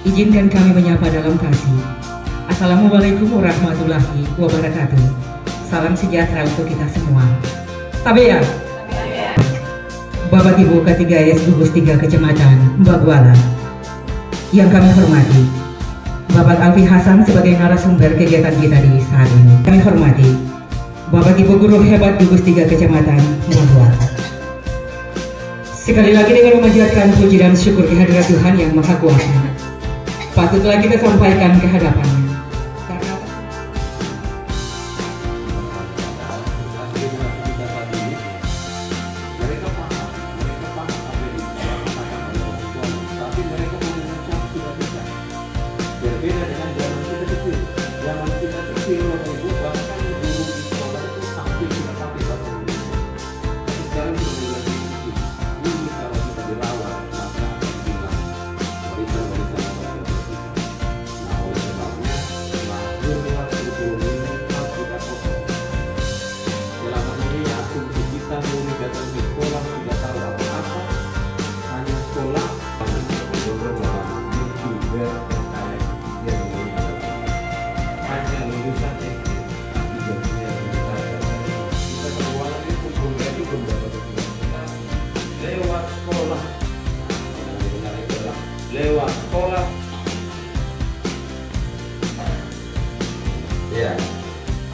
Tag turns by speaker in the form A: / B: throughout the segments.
A: Izinkan kami menyapa dalam kasih. Assalamualaikum warahmatullahi wabarakatuh. Salam sejahtera untuk kita semua. Tabeya. Bapak Ibu K3S gugus 3 Kecamatan Baguala. Yang kami hormati Bapak Alfi Hasan sebagai narasumber kegiatan kita di saat ini. Kami hormati Bapak Ibu Guru Hebat gugus 3 Kecamatan Baguala. Sekali lagi dengan memanjatkan puji dan syukur kehadirat Tuhan yang Maha Kuasa, patutlah kita sampaikan ke hadapannya.
B: Berbeda dengan zaman kita kecil. Zaman kita kecil Bapak Ibu bahkan guru di sekolah itu sambil kita pakai bahasa Indonesia. Tapi sekarang sudah mulai dikit. Ini kalau kita dirawat maka hilang warisan-warisan bahasa Indonesia. Nah oleh sebabnya lahirlah kurikulum ini harus kita potong. Selama ini asumsi kita murid datang ke sekolah tidak tahu apa-apa, hanya sekolah juga hanya lulusan SD, tapi jadinya kita keuangan itu kuliah itu belum dapat dokumen lewat sekolah, lewat sekolah. Ya,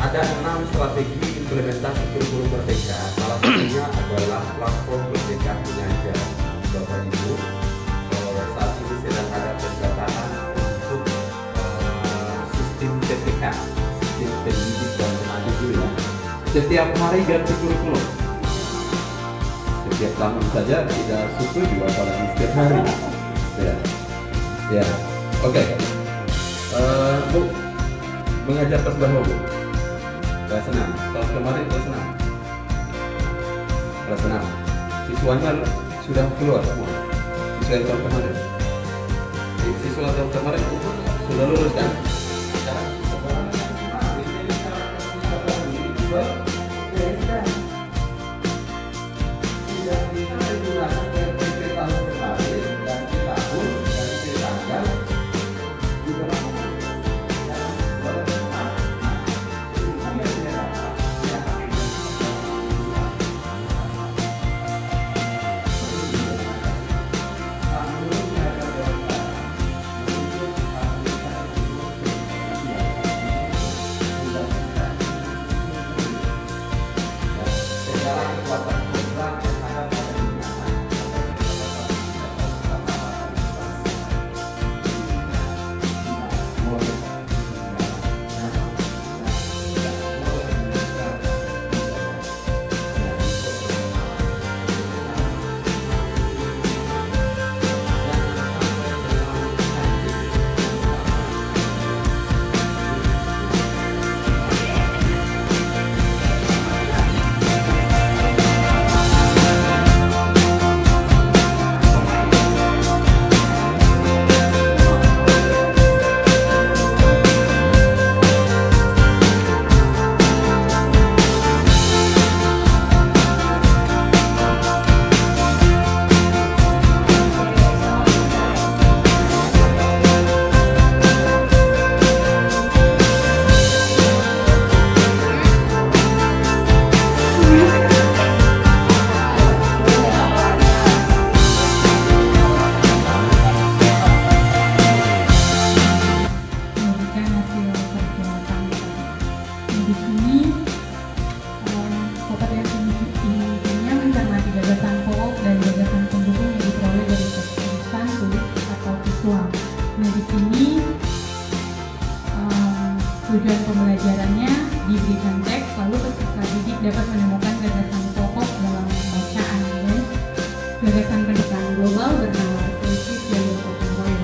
B: ada 6 strategi implementasi kurikulum Merdeka. Salah satunya adalah platform Merdeka Mengajar. Bapak Ibu, saat ini sedang ada pendataan untuk sistem TPK, sistem pendidik dan pengajar dulu ya. Setiap hari ganti kurikulum. Setiap tahun saja tidak sesuai juga apalagi setiap hari. Ya. Oke. Bu, mengajar kelas berapa Bu? Kelas 6. Tahun kemarin kelas 6. Kelas 6. Siswanya sudah keluar semua. Siswa yang tahun kemarin. Siswa tahun kemarin sudah lulus kan?
C: Nah di sini tujuan pembelajarannya diberikan teks, lalu peserta didik dapat menemukan gagasan pokok dalam bacaan dan gagasan pendekatan global bernama perspektif dan kontemporer.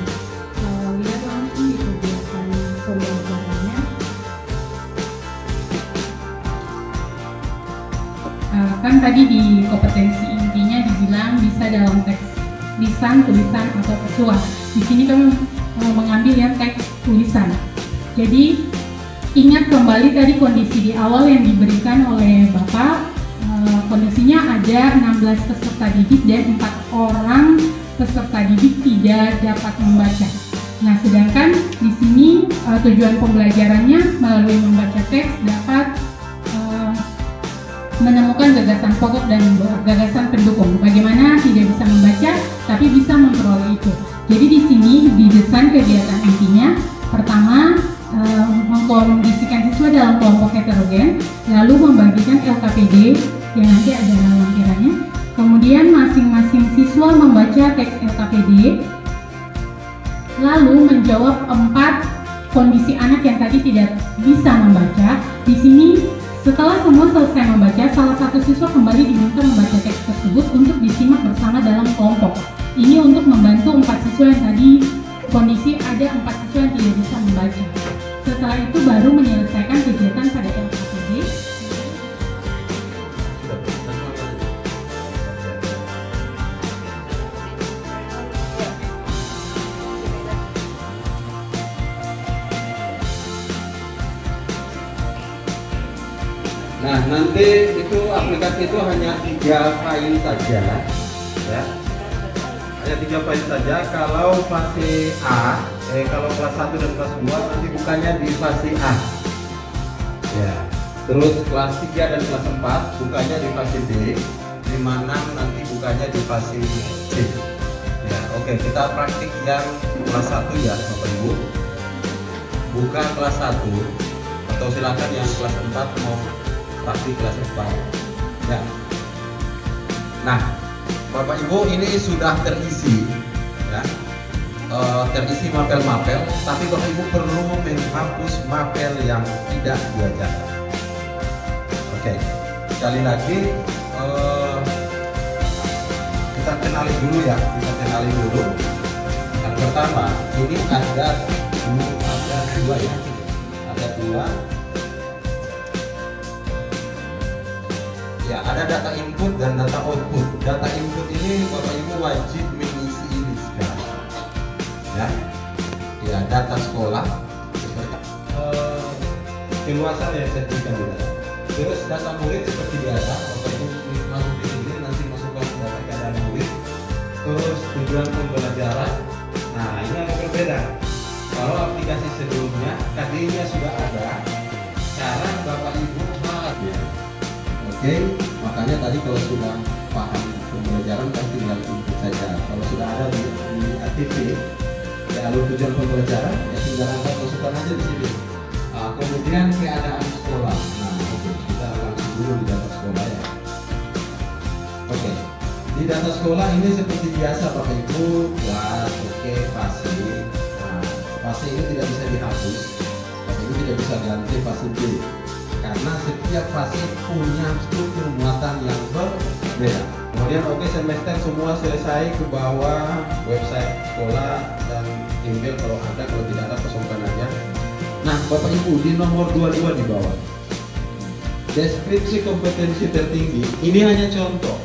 C: Lihat langsung di kegiatan pembelajarannya. Kan tadi di kompetensi intinya dibilang bisa dalam teks lisan, tulisan atau visual. Di sini kami mengambil yang teks tulisan. Jadi ingat kembali tadi kondisi di awal yang diberikan oleh Bapak. Kondisinya ada 16 peserta didik dan 4 orang peserta didik tidak dapat membaca. Nah, sedangkan di sini tujuan pembelajarannya melalui membaca teks dapat menemukan gagasan pokok dan gagasan pendukung. Bagaimana tidak bisa membaca tapi bisa memperoleh itu. Jadi di sini didesain kegiatan intinya pertama mengkondisikan siswa dalam kelompok heterogen, lalu membagikan LKPD yang nanti ada lampirannya. Kemudian masing-masing siswa membaca teks LKPD, lalu menjawab 4 kondisi anak yang tadi tidak bisa membaca. Di sini setelah semua selesai membaca, salah satu siswa kembali diminta membaca teks tersebut untuk disimak bersama dalam kelompok. Ini untuk membantu 4 siswa yang tadi kondisi ada 4 siswa yang tidak bisa membaca. Setelah itu baru menyelesaikan kegiatan pada LKPD.
B: Nah, nanti itu aplikasi itu hanya 3 file saja, ya. Hanya 3 file saja. Kalau fase A, kalau kelas 1 dan kelas 2 nanti bukannya di fase A, ya. Terus kelas 3 dan kelas 4 bukannya di fase B, di mana nanti bukannya di fase C. Ya, oke, kita praktik yang kelas 1 ya, Bapak Ibu. Buka kelas 1 atau silakan yang kelas 4 mau praktik kelas 4 ya. Nah, Bapak Ibu ini sudah terisi ya, terisi mapel-mapel, tapi Bapak Ibu perlu menghapus mapel yang tidak diajarkan. Oke, sekali lagi kita kenali dulu ya, yang pertama ini ada 2 ya, ada 2 ya, ada data input dan data output. Data input ini Bapak Ibu wajib mengisi ini sekarang ya, ya data sekolah seperti keluasan yang saya berikan dulu. Terus data murid seperti biasa, Bapak Ibu masuk di sini, nanti masukkan data keadaan murid. Terus tujuan pembelajaran, nah ini agak berbeda. Kalau aplikasi sebelumnya KD-nya sudah ada, sekarang Bapak Ibu ya. Oke, makanya tadi kalau sudah paham pembelajaran kan tinggal input saja. Kalau sudah ada di ATP, ya alur tujuan pembelajaran, ya tinggal Anda masukkan aja di sini. Kemudian keadaan sekolah. Nah, oke, kita langsung dulu di data sekolah ya. Oke, di data sekolah ini seperti biasa Bapak Ibu, kelas, oke, fase. Nah, fase ini tidak bisa dihapus. Bapak Ibu tidak bisa ganti fase B. Karena setiap fase punya struktur muatan yang berbeda. Kemudian oke, semester semua selesai, ke bawah website sekolah dan email kalau ada, kalau tidak ada kosongkan aja. Nah Bapak Ibu di nomor 22 di bawah, deskripsi kompetensi tertinggi, ini hanya contoh.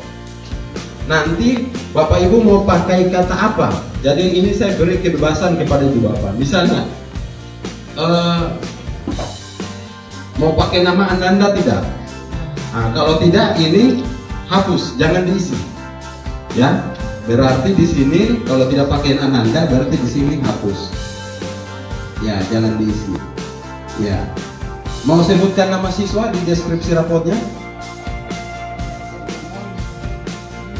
B: Nanti Bapak Ibu mau pakai kata apa? Jadi ini saya beri kebebasan kepada Ibu Bapak. Misalnya mau pakai nama Anda tidak? Nah, kalau tidak ini hapus, jangan diisi. Ya, berarti di sini kalau tidak pakai Anda berarti di sini hapus. Ya, jangan diisi. Ya. Mau sebutkan nama siswa di deskripsi raportnya?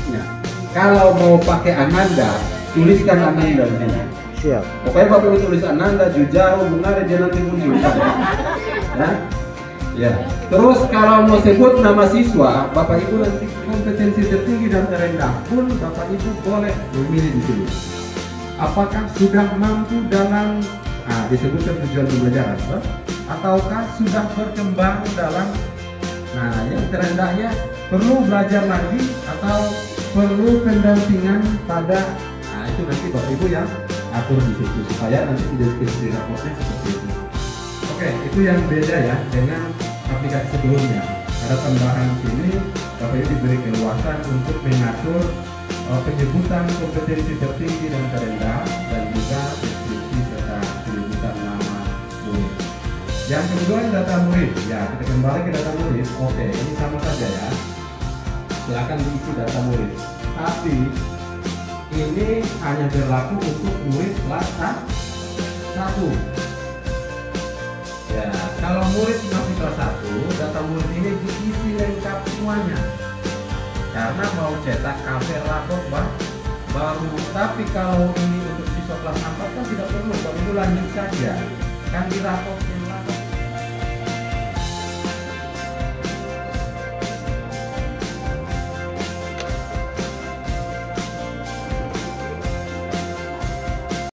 B: Ya. Kalau mau pakai Ananda, tuliskan Ananda di sini.
D: Siap.
B: Pokoknya Bapak Ibu tulis Ananda, Jujaro, benar dia nanti muncul. Ya. Ya. Terus kalau mau sebut nama siswa, Bapak Ibu nanti kompetensi tertinggi dan terendah pun Bapak Ibu boleh memilih di sini. Apakah sudah mampu dalam disebutkan tujuan pembelajaran, ataukah sudah berkembang dalam, nah yang terendahnya perlu belajar lagi atau perlu pendampingan pada, nah itu nanti Bapak Ibu yang atur di situ supaya nanti di deskripsi raportnya seperti itu. Oke, itu yang beda ya dengan aplikasi sebelumnya. Ada tambahan sini Bapak Ibu diberi keluasan untuk mengatur penyebutan kompetensi tertinggi dan terendah dan juga deskripsi serta penyebutan nama murid. Yang kedua data murid. Ya, kita kembali ke data murid. Oke, ini sama saja ya. Silakan diisi data murid. Tapi ini hanya berlaku untuk murid kelas 1. Ya, kalau murid masih kelas 1, data murid ini diisi lengkap semuanya. Karena mau cetak cover raport baru. Tapi kalau ini untuk siswa kelas 4 kan tidak perlu, baru lanjut saja. Kan di raportnya